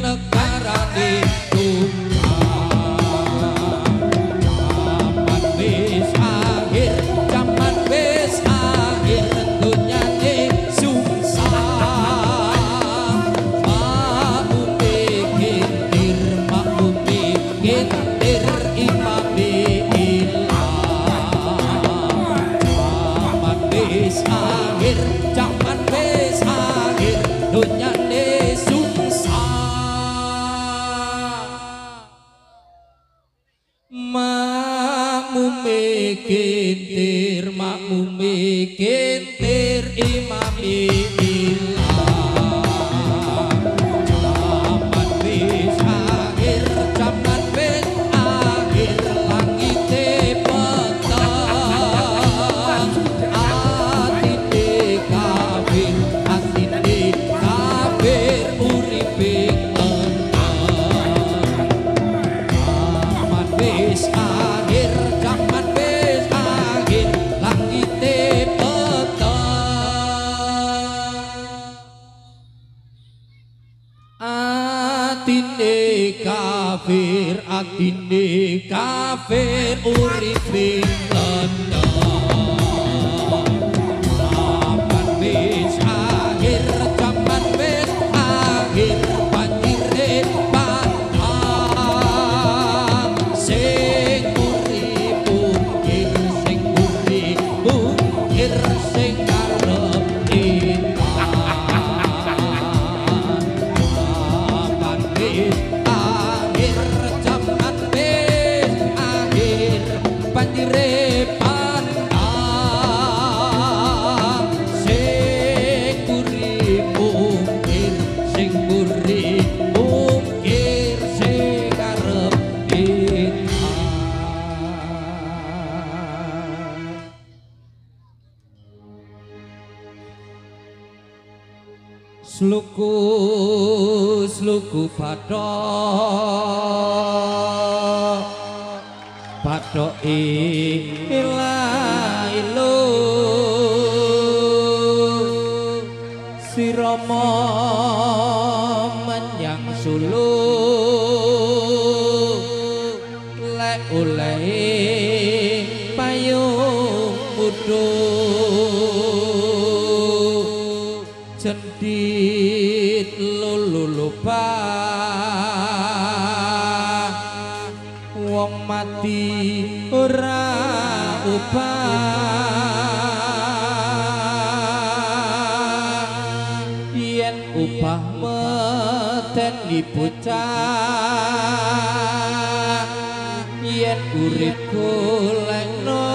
negarane zaman wis akhir zaman wis akhir dunyane sungsang makmume kintir imame ilang wis akhir zaman wis akhir dunyane sungsang makmume kintir imame ilang zaman wis akhir zaman wis akhir langite peteng atine kafir uripe zaman wis akhir zaman wis akhir langite peteng atine kafir uripe zaman wis akhir zaman wis akhir banjire patang sing urip mungkir sing karep zaman wis akhir zaman wis akhir banjire pandang sing urip mungkir sing karep sluku bathok ilo sirama menyang Solo lek oleh payung utuh cendit lulupa wong mati ora upah yen upah medeni bocah yen urip golekno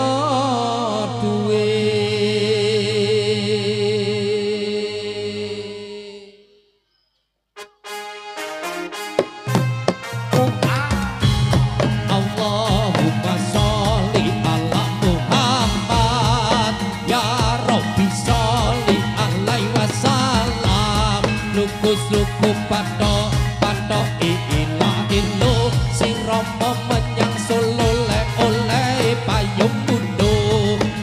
Luku patok ilo sing rama menyang Solo lek oleh payung bundo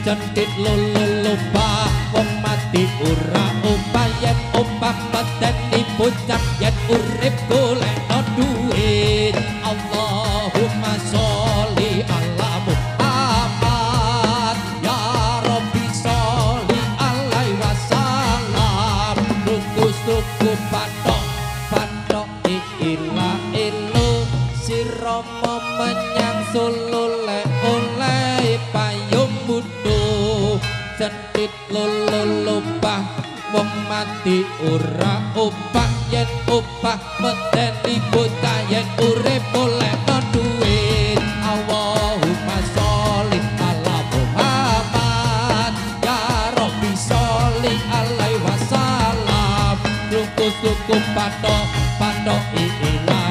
cendit lulupa wong mati ora upah yen upah medeni bocah yen urip golekno duit Allahumma sholli ala Muhammad ya Rabbi sholli alaihi wasallam luku patok ilo sirama menyang Solo lek oleh payung bundo cendit lulupah wong mati ora upah yen upah medeni bocah yen urip golekno duit Allahumma sholli ala Muhammad ya Rabbi sholli alaihi wasallam luku patok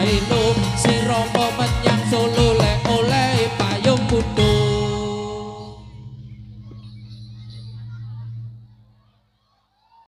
ilo sirama